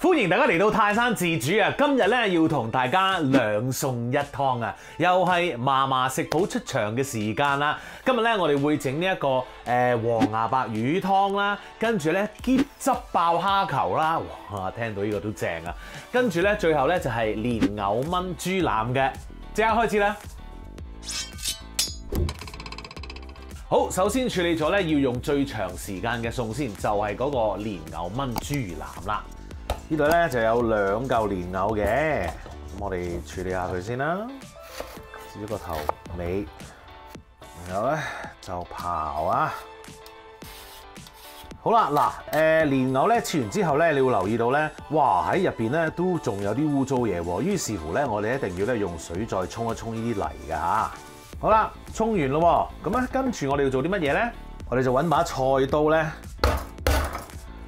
歡迎大家嚟到泰山自煮啊！今日咧要同大家兩餸一湯啊，又係嫲嫲食譜出場嘅時間啦。今日咧我哋會整呢一個黃芽白魚湯啦，跟住咧喼汁爆蝦球啦，哇！聽到呢個都正啊！跟住咧最後咧就係蓮藕炆豬腩嘅，即刻開始啦！好，首先處理咗咧要用最長時間嘅餸先，就係嗰個蓮藕炆豬腩啦。呢度咧就有2嚿蓮藕嘅，咁我哋處理下佢先啦，剪咗個頭尾，然後咧就刨啊。好啦，嗱，蓮藕咧切完之後咧，你會留意到咧，哇喺入邊咧都仲有啲污糟嘢喎。於是乎咧，我哋一定要咧用水再沖一沖呢啲泥㗎嚇。好啦，沖完咯喎，咁咧跟住我哋要做啲乜嘢咧？我哋就揾把菜刀咧，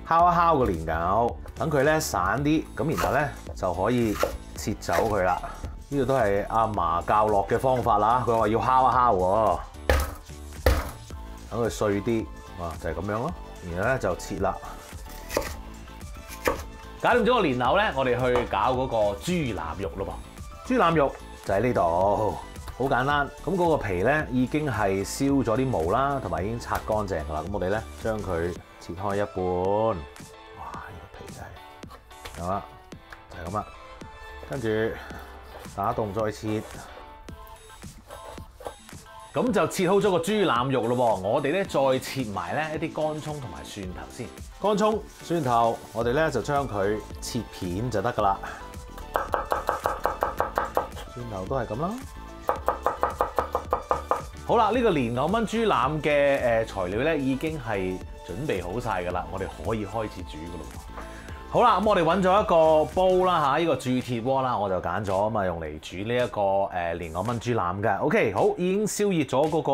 敲一敲個蓮藕。等佢咧散啲，咁然後咧就可以切走佢啦。呢個都係阿嫲教落嘅方法啦。佢話要敲一敲喎，等佢碎啲，啊就係咁樣咯。然後咧就切啦。搞掂咗個蓮藕咧，我哋去搞嗰個豬腩肉咯噃。豬腩肉就喺呢度，好簡單。咁嗰個皮咧已經係燒咗啲毛啦，同埋已經擦乾淨㗎啦。咁我哋咧將佢切開一半。係啦，就係咁啦，跟住打洞再切，咁就切好咗個豬腩肉咯喎。我哋咧再切埋咧一啲乾葱同埋蒜頭先。乾葱、蒜頭，我哋咧就將佢切片就得噶啦。蒜頭都係咁啦。好啦，呢個蓮藕炆豬腩嘅材料咧已經係準備好晒噶啦，我哋可以開始煮噶咯。好啦，咁我哋揾咗一個煲啦嚇，呢個鑄鐵鍋啦，我就揀咗啊嘛，用嚟煮呢一個蓮藕炆豬腩嘅。OK， 好，已經燒熱咗嗰個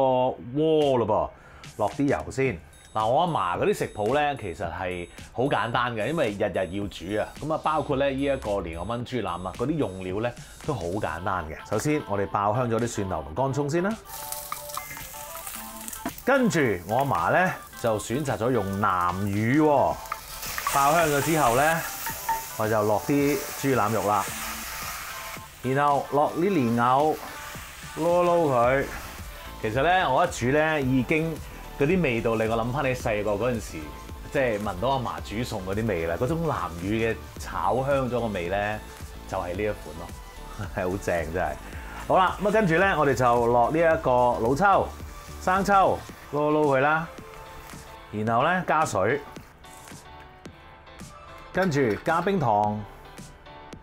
鍋嘞噃，落啲油先。嗱，我阿嫲嗰啲食譜咧，其實係好簡單嘅，因為日日要煮啊。咁啊，包括咧呢一個蓮藕炆豬腩啊，嗰啲用料咧都好簡單嘅。首先，我哋爆香咗啲蒜頭同乾葱先啦。跟住我阿嫲咧就選擇咗用南乳喎。爆香咗之後咧，我就落啲豬腩肉啦，然後落啲蓮藕，撈佢。其實咧，我一煮咧已經嗰啲味道令我諗翻起細個嗰陣時，即係聞到阿嫲煮餸嗰啲味啦。嗰種南乳嘅炒香咗個味咧，就係呢一款咯，係好正真係。好啦，咁啊跟住咧，我哋就落呢一個老抽、生抽，撈佢啦，然後咧加水。跟住加冰糖，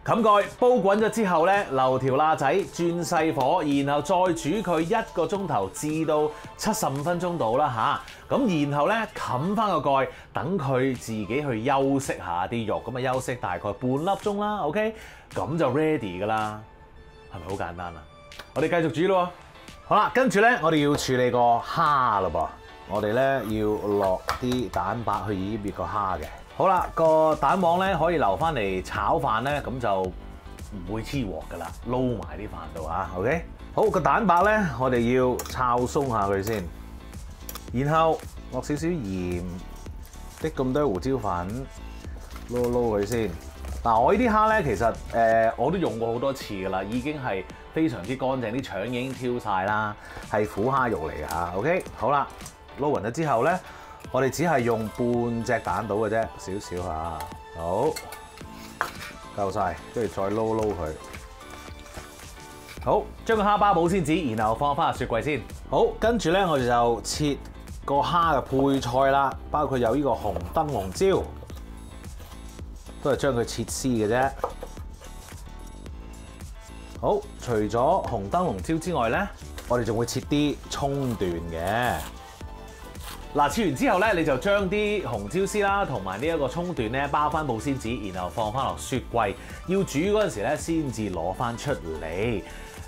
冚蓋煲滾咗之後咧，留條罅仔轉細火，然後再煮佢1個鐘頭至到75分鐘到啦嚇。咁然後咧冚翻個蓋，等佢自己去休息下啲肉，咁啊休息大概半粒鐘啦。OK， 咁就 ready 噶啦，係咪好簡單啊？我哋繼續煮咯。好啦，跟住咧我哋要處理個蝦嘞噃，我哋咧要落啲蛋白去醃熱個蝦嘅。好啦，個蛋黃咧可以留翻嚟炒飯咧，咁就唔會黐鑊噶啦，撈埋啲飯度嚇。OK， 好，個蛋白咧，我哋要炒鬆下佢先，然後落少少鹽，滴咁多胡椒粉，撈佢先。嗱，我呢啲蝦咧，其實我都用過好多次噶啦，已經係非常之乾淨，啲腸已經挑晒啦，係虎蝦肉嚟嘅嚇。OK， 好啦，撈勻咗之後咧。我哋只係用半隻蛋到嘅啫，少少嚇，好，夠晒，跟住再撈佢。好，將個蝦包保鮮紙，然後放翻入雪櫃先。好，跟住咧我哋就切個蝦嘅配菜啦，包括有呢個紅燈籠椒，都係將佢切絲嘅啫。好，除咗紅燈籠椒之外咧，我哋仲會切啲葱段嘅。嗱，切完之後咧，你就將啲紅椒絲啦，同埋呢一個葱段咧包翻保鮮紙，然後放翻落雪櫃。要煮嗰陣時咧，先至攞翻出嚟。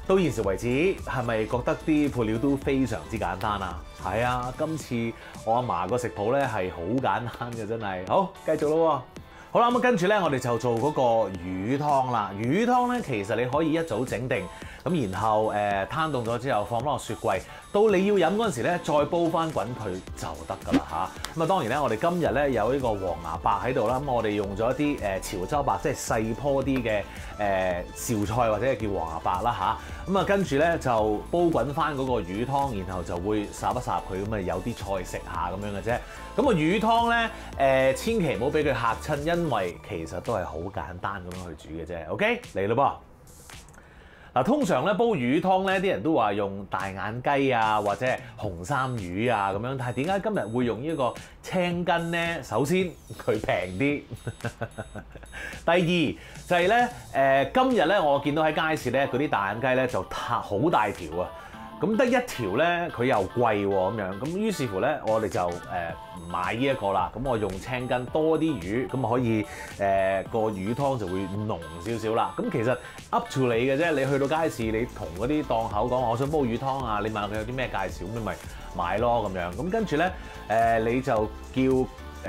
到現時為止，係咪覺得啲配料都非常之簡單啊？係啊，今次我阿嫲個食譜咧係好簡單嘅，真係。好，繼續咯喎。好啦，咁跟住咧，我哋就做嗰個魚湯啦。魚湯咧，其實你可以一早整定，咁然後攤凍咗之後放翻落雪櫃，到你要飲嗰陣時咧，再煲翻滾佢就得㗎啦嚇。咁啊當然咧，我哋今日咧有呢個黃芽白喺度啦，咁我哋用咗一啲潮州白，即係細棵啲嘅紹菜或者叫黃芽白啦嚇。咁啊跟住咧就煲滾翻嗰個魚湯，然後就會烚一烚佢，咁啊有啲菜食下咁樣嘅啫。咁個魚湯咧千祈唔好俾佢嚇親，因為其實都係好簡單咁樣去煮嘅啫。OK， 嚟咯噃。嗱，通常咧煲魚湯咧，啲人都話用大眼雞啊，或者係紅衫魚啊咁樣。但係點解今日會用呢個青筋咧？首先佢平啲，第二就係咧今日咧我見到喺街市咧嗰啲大眼雞咧就好大條啊。咁得一條咧，佢又貴喎咁樣，咁於是乎咧，我哋就唔買呢一個啦。咁我用青筋多啲魚，咁可以個魚湯就會濃少少啦。咁其實 up to 你嘅啫，你去到街市，你同嗰啲檔口講我想煲魚湯啊，你問佢有啲咩介紹，咁你咪買咯咁樣。咁跟住咧你就叫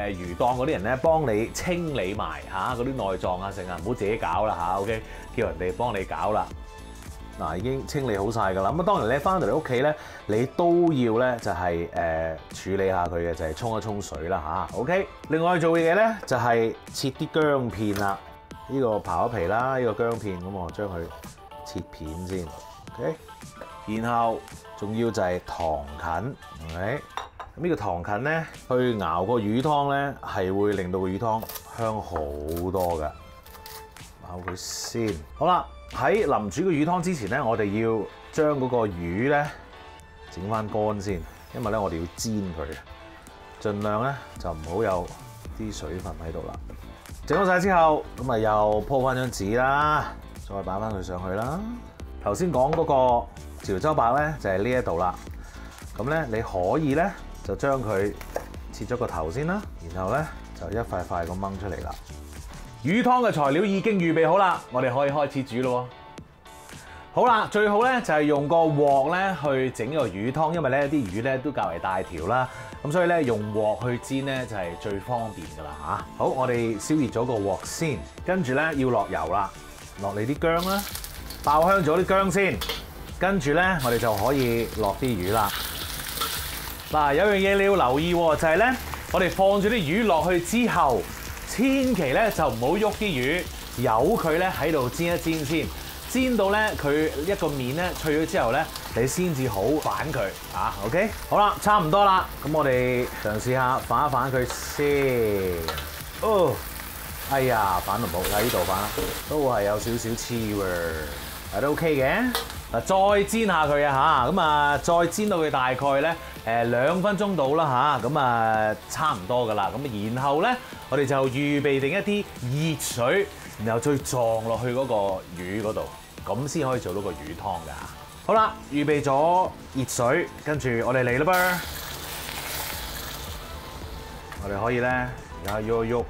魚檔嗰啲人咧幫你清理埋嗰啲內臟啊成啊，唔好自己搞啦嚇 OK， 叫人哋幫你搞啦。嗱，已經清理好晒㗎啦。咁啊，當然咧翻到嚟屋企咧，你都要咧就係處理下佢嘅，就係沖一沖水啦嚇。OK， 另外做嘅嘢咧就係切啲薑片啦。呢個刨咗皮啦，呢個薑片，咁我將佢切片先。OK， 然後仲要就係糖芹。OK， 咁呢個糖芹咧去熬個魚湯咧係會令到個魚湯香好多㗎。熬佢先。好啦。喺臨煮個魚湯之前咧，我哋要將嗰個魚咧整翻乾先，因為咧我哋要煎佢，盡量咧就唔好有啲水分喺度啦。整好晒之後，咁啊又鋪翻張紙啦，再擺翻佢上去啦。頭先講嗰個潮州白咧就係呢一度啦。咁咧你可以咧就將佢切咗個頭先啦，然後咧就一塊塊咁掹出嚟啦。魚湯嘅材料已經預備好啦，我哋可以開始煮咯。好啦，最好咧就係用個鑊咧去整個魚湯，因為咧啲魚咧都較為大條啦，咁所以咧用鑊去煎咧就係最方便噶啦嚇。好，我哋燒熱咗個鑊先，跟住咧要落油啦，落你啲薑啦，爆香咗啲薑先，跟住咧我哋就可以落啲魚啦。嗱，有樣嘢你要留意喎，就係咧我哋放咗啲魚落去之後，千祈咧就唔好喐啲魚，由佢咧喺度煎一煎先，煎到咧佢一個面咧脆咗之後咧，你先至好反佢啊。OK， 好啦，差唔多啦，咁我哋嘗試下反一反佢先。哦，哎呀，反到冇喺呢度反，都係有少少黐喎，但都 OK 嘅。嗱，再煎下佢啊嚇，咁啊再煎到佢大概咧2分鐘到啦嚇，咁啊差唔多噶啦。咁然後咧，我哋就預備定一啲熱水，然後再撞落去嗰個魚嗰度，咁先可以做到個魚湯㗎。好啦，預備咗熱水，跟住我哋嚟啦噃。我哋可以咧而家喐一喐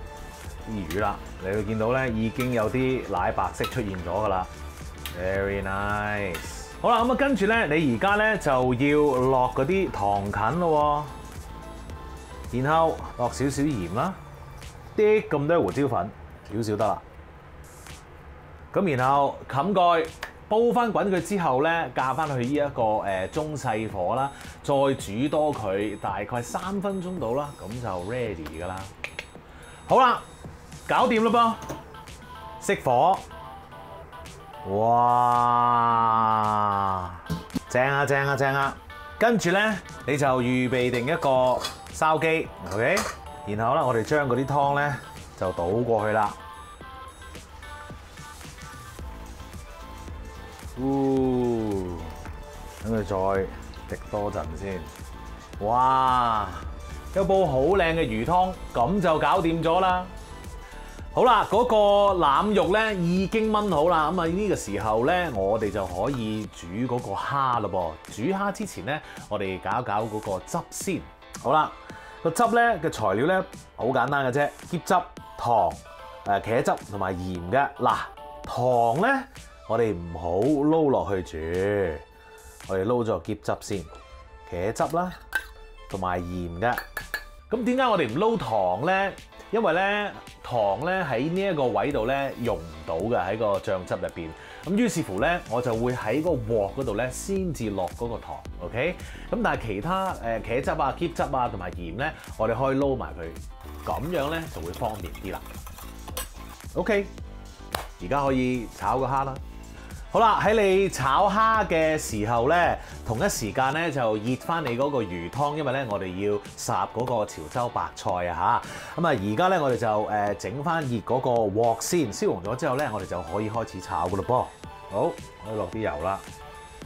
啲魚啦，你會見到咧已經有啲奶白色出現咗㗎啦。Very nice。好啦，咁啊跟住咧，你而家咧就要落嗰啲糖芹咯，然後落少少鹽啦，啲咁多胡椒粉，少少得啦。咁然後冚蓋，煲翻滾佢之後咧，嫁翻去呢一個中細火啦，再煮多佢大概3分鐘到啦，咁就 ready 噶啦。好啦，搞掂啦噃，熄火。哇！正啊正啊正啊！跟住咧，你就預備定一個筲箕 ，OK？ 然後咧，我哋將嗰啲湯咧就倒過去啦。等佢再滴多陣先。哇！有煲好靚嘅魚湯，咁就搞掂咗啦。好啦，嗰個腩肉咧已經炆好啦，咁啊呢個時候咧，我哋就可以煮嗰個蝦嘞噃。煮蝦之前咧，我哋搞一搞嗰個汁先。好啦，個汁咧嘅材料咧好簡單嘅啫，椰汁、糖、茄汁同埋鹽嘅。嗱，糖咧我哋唔好撈落去煮，我哋撈咗個椰汁先，茄汁啦同埋鹽嘅。咁點解我哋唔撈糖咧？因為咧糖糖咧喺呢一個位度咧溶唔到嘅喺個醬汁入邊，咁於是乎咧我就會喺個鑊嗰度咧先至落嗰個糖 ，OK？ 咁但係其他茄汁啊、茄汁啊同埋鹽咧，我哋可以撈埋佢，咁樣咧就會方便啲啦。OK， 而家可以炒個蝦啦。好啦，喺你炒蝦嘅時候咧，同一時間咧就熱翻你嗰個魚湯，因為咧我哋要烚嗰個潮州白菜啊嚇。咁啊，而家咧我哋就整翻熱嗰個鑊先，燒紅咗之後咧，我哋就可以開始炒噶咯噃。好，可以落啲油啦。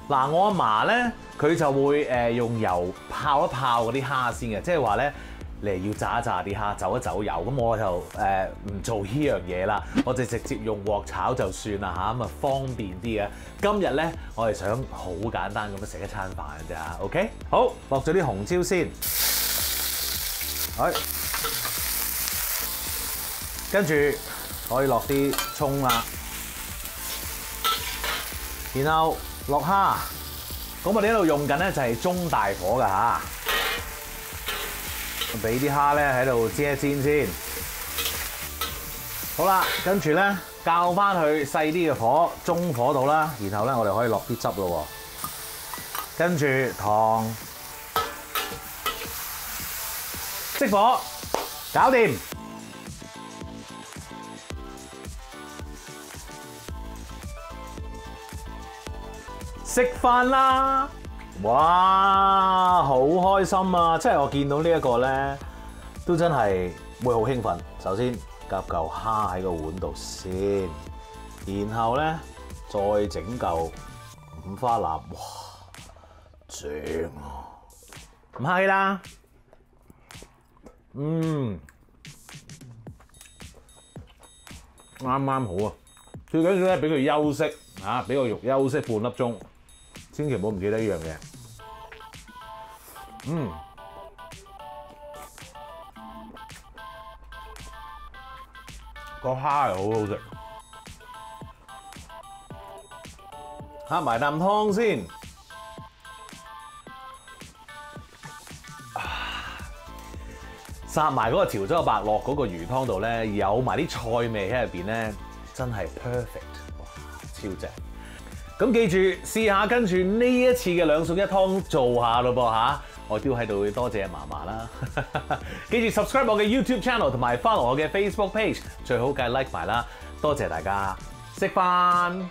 嗱，我阿嫲咧佢就會用油泡一泡嗰啲蝦先嘅，即係話咧。你係要炸一炸啲蝦，走一走油，咁我就唔做呢樣嘢啦，我就直接用鑊炒就算啦嚇，咁啊方便啲嘅。今日咧，我係想好簡單咁樣食一餐飯嘅啫 ，OK？ 好，落咗啲紅椒先，跟住可以落啲葱啦，然後落蝦。咁我哋呢度用緊咧就係中大火㗎嚇。俾啲蝦咧喺度煎一煎先，好啦，跟住咧校翻去細啲嘅火，中火度啦，然後咧我哋可以落啲汁咯，跟住糖，熄火，搞掂，食飯啦！哇，好開心啊！即係我見到呢一個咧，都真係會好興奮。首先夾嚿蝦喺個碗度先，然後咧再整嚿五花腩，哇，正啊！唔客氣啦，啱啱好啊！最緊要咧俾佢休息嚇，俾個肉休息半粒鐘。千祈唔好唔記得呢樣嘢。個蝦係好好食，嚇埋啖湯先。烚埋嗰個潮州白落嗰個魚湯度咧，有埋啲菜味喺入邊咧，真係 perfect， 哇，超正！咁記住試下跟住呢一次嘅兩餸一湯做下咯噃嚇，我都喺度多謝嫲嫲啦。記住 subscribe 我嘅 YouTube channel 同埋 follow 我嘅 Facebook page，最好梗係 like 埋啦。多謝大家，食飯。